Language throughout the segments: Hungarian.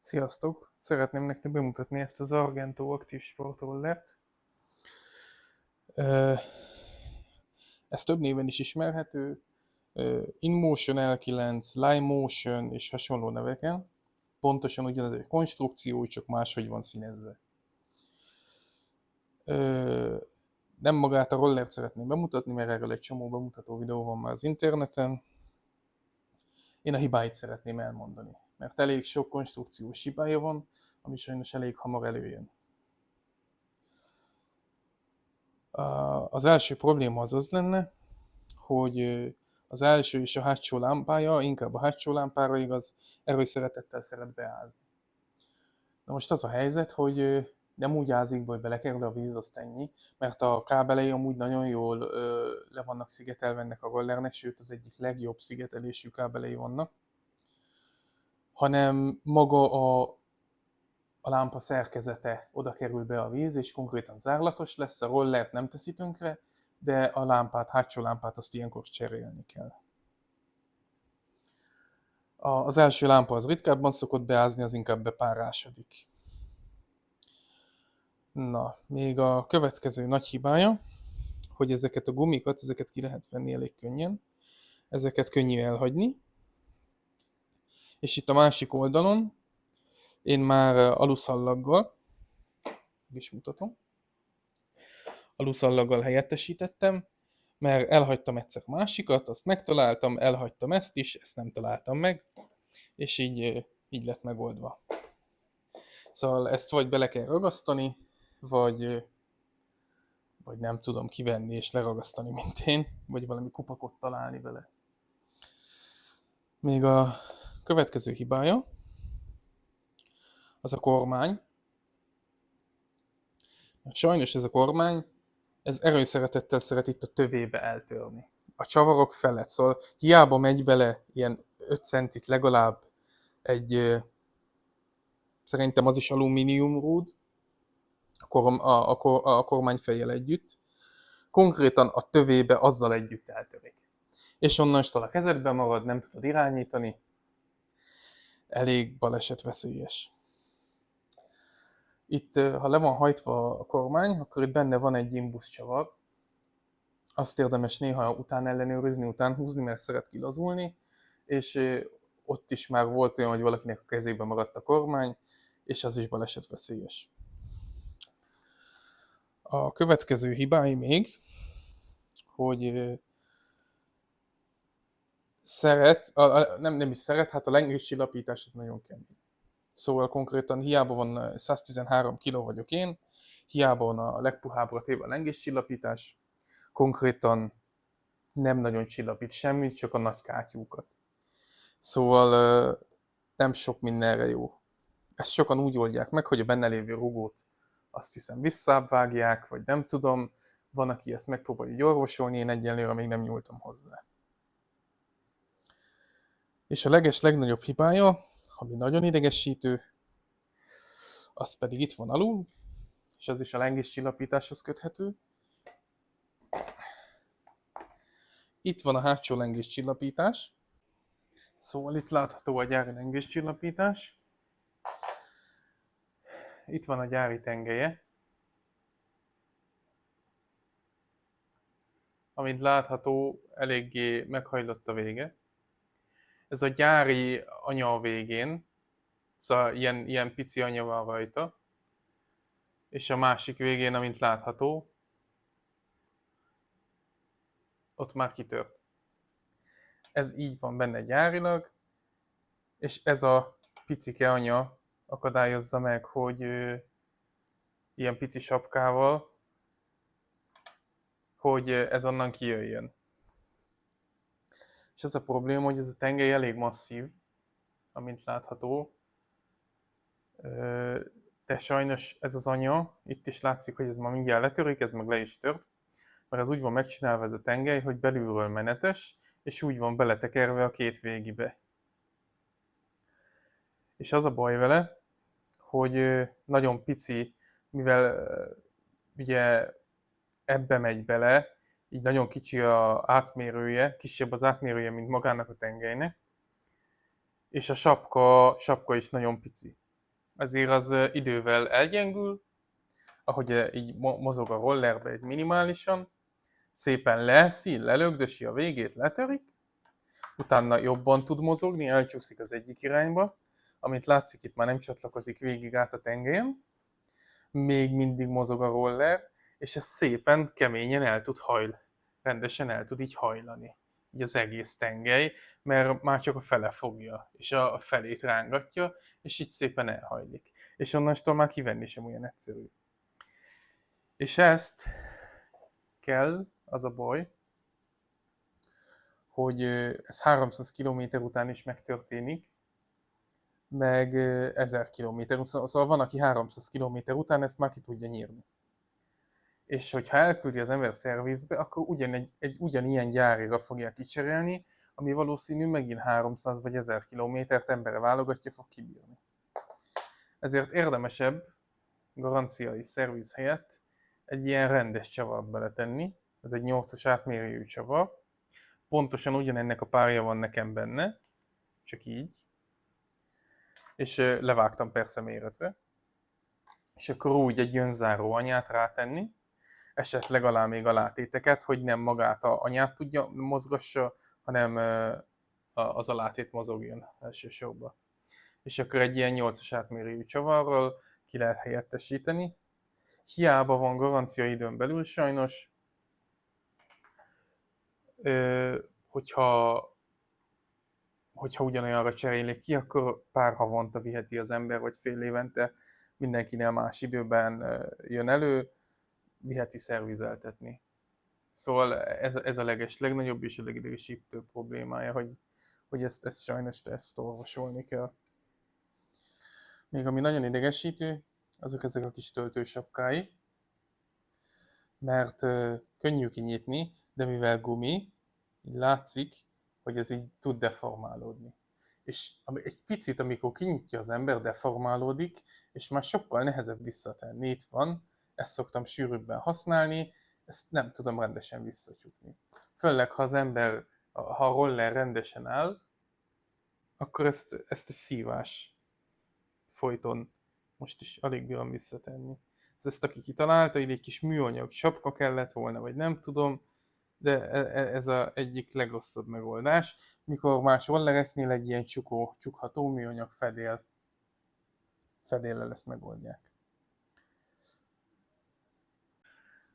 Sziasztok! Szeretném nektek bemutatni ezt az Argento Active Sport Rollert. Ez több néven is ismerhető, InMotion L9, Live-Motion és hasonló neveken. Pontosan ugyanaz egy konstrukció, csak máshogy van színezve. Nem magát a rollert szeretném bemutatni, mert erről egy csomó bemutató videó van már az interneten. Én a hibáit szeretném elmondani, mert elég sok konstrukciós hibája van, ami sajnos elég hamar előjön. Az első probléma az lenne, hogy az első és a hátsó lámpája, inkább a hátsó lámpára igaz, erőszeretettel szeret beázni. Na most az a helyzet, hogy nem úgy ázik be, hogy belekerül a víz, azt ennyi, mert a kábelei amúgy nagyon jól le vannak szigetelve ennek a rollernek, sőt az egyik legjobb szigetelésű kábelei vannak, hanem maga a lámpa szerkezete oda kerül be a víz, és konkrétan zárlatos lesz, a rollert nem teszi tönkre, de a lámpát, hátsó lámpát azt ilyenkor cserélni kell. Az első lámpa az ritkábban szokott beázni, az inkább bepárásodik. Na, még a következő nagy hibája, hogy ezeket a gumikat, ezeket ki lehet venni elég könnyen, ezeket könnyű elhagyni, és itt a másik oldalon én már aluszallaggal, is mutatom, aluszallaggal helyettesítettem, mert elhagytam egyszer másikat, azt megtaláltam, elhagytam ezt is, ezt nem találtam meg, és így lett megoldva. Szóval ezt vagy bele kell ragasztani, vagy nem tudom kivenni és leragasztani, mint én, vagy valami kupakot találni vele. Még a következő hibája, az a kormány. Sajnos ez a kormány, ez erőszeretettel szeret itt a tövébe eltörni. A csavarok felett, szóval hiába megy bele ilyen 5 centit legalább szerintem az is alumínium rúd, a kormányfejjel együtt, konkrétan a tövébe azzal együtt eltörik. És onnantól a kezedben marad, nem tudod irányítani, elég balesetveszélyes. Itt, ha le van hajtva a kormány, akkor itt benne van egy imbus csavar. Azt érdemes néha után ellenőrizni, után húzni, mert szeret kilazulni, és ott is már volt olyan, hogy valakinek a kezében maradt a kormány, és az is balesetveszélyes. A következő hibái még, hogy nem is szeret, hát a lengéscsillapítás az nagyon kemény. Szóval konkrétan hiába van 113 kg vagyok én, hiába van a legpuhábbra téve a lengéscsillapítás, konkrétan nem nagyon csillapít semmit, csak a nagy kátyúkat. Szóval nem sok mindenre jó. Ezt sokan úgy oldják meg, hogy a benne lévő rugót azt hiszem visszábbvágják, vagy nem tudom. Van, aki ezt megpróbálja orvosolni, én egyenlőre még nem nyúltam hozzá. És a legnagyobb hibája, ami nagyon idegesítő, az pedig itt van alul, és az is a lengéscsillapításhoz köthető. Itt van a hátsó lengéscsillapítás. Szóval itt látható a gyári lengéscsillapítás. Itt van a gyári tengelye. Amint látható, eléggé meghajlott a vége. Ez a gyári anya a végén, szóval ilyen pici anya van rajta. És a másik végén, amint látható, ott már kitört. Ez így van benne gyárilag, és ez a picike anya akadályozza meg, hogy ilyen pici sapkával, hogy ez onnan kijöjjön. És ez a probléma, hogy ez a tengely elég masszív, amint látható, de sajnos ez az anya, itt is látszik, hogy ez ma mindjárt letörik, ez meg le is tört, mert az úgy van megcsinálva ez a tengely, hogy belülről menetes, és úgy van beletekerve a két végibe. És az a baj vele, hogy nagyon pici, mivel ugye ebbe megy bele, így nagyon kicsi az átmérője, kisebb az átmérője, mint magának a tengelynek, és a sapka is nagyon pici. azért az idővel elgyengül, ahogy így mozog a rollerbe egy minimálisan, szépen leszín, lelögdösi a végét, letörik, utána jobban tud mozogni, elcsúszik az egyik irányba, amint látszik, itt már nem csatlakozik végig át a tengelyen, még mindig mozog a roller, és ez szépen keményen rendesen el tud így hajlani. Így az egész tengely, mert már csak a fele fogja, és a felét rángatja, és így szépen elhajlik. És onnantól már kivenni sem olyan egyszerű. És ezt kell, az a baj, hogy ez 300 km után is megtörténik, meg 1000 km. Szóval van, aki 300 km után ezt már ki tudja nyírni. És hogyha elküldi az ember szervizbe, akkor egy ugyanilyen gyárira fogják kicserélni, ami valószínű megint 300 vagy 1000 kilométert emberre válogatja fog kibírni. Ezért érdemesebb garanciai szerviz helyett egy ilyen rendes csavart beletenni. Ez egy 8-as átmérőjű csavar. Pontosan ugyanennek a párja van nekem benne, csak így. És levágtam persze méretre. És akkor úgy egy önzáró anyát rátenni, esetleg alá még alátéteket, hogy nem magát a anyát tudja mozgassa, hanem az alátét mozogjon elsősorban. És akkor egy ilyen 8-as átmérőjű csavarral ki lehet helyettesíteni. Hiába van garancia időn belül sajnos, hogyha ugyanolyanra cserélik ki, akkor pár havonta viheti az ember, vagy fél évente, mindenkinél más időben jön elő, viheti szervizeltetni. Szóval ez a legnagyobb és a legidegesítőbb problémája, hogy ezt sajnos ezt orvosolni kell. Még ami nagyon idegesítő, azok ezek a kis töltősapkái, mert könnyű kinyitni, de mivel gumi, így látszik, hogy ez így tud deformálódni. És egy picit, amikor kinyitja az ember, deformálódik, és már sokkal nehezebb visszatenni. Itt van, ezt szoktam sűrűbben használni, ezt nem tudom rendesen visszacsukni. Főleg, ha az ember, ha a roller rendesen áll, akkor ezt egy szívás folyton most is alig bírom visszatenni. Ezt aki kitalálta, így egy kis műanyag sapka kellett volna, vagy nem tudom, de ez az egyik legrosszabb megoldás, mikor más rollereknél egy ilyen csukható műanyag fedéllel ezt megoldják.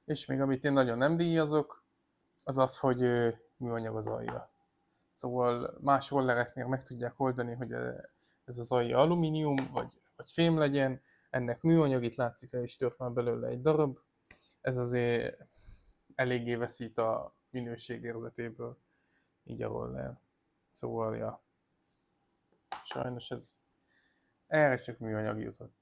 És még amit én nagyon nem díjazok, az az, hogy műanyag az alja. Szóval más rollereknél meg tudják oldani, hogy ez az alja alumínium, vagy fém legyen, ennek műanyag, itt látszik, el is tört már belőle egy darab. Ez azért eléggé veszít a minőségérzetéből, így a roller. Szóval, ja, sajnos erre csak műanyag jutott.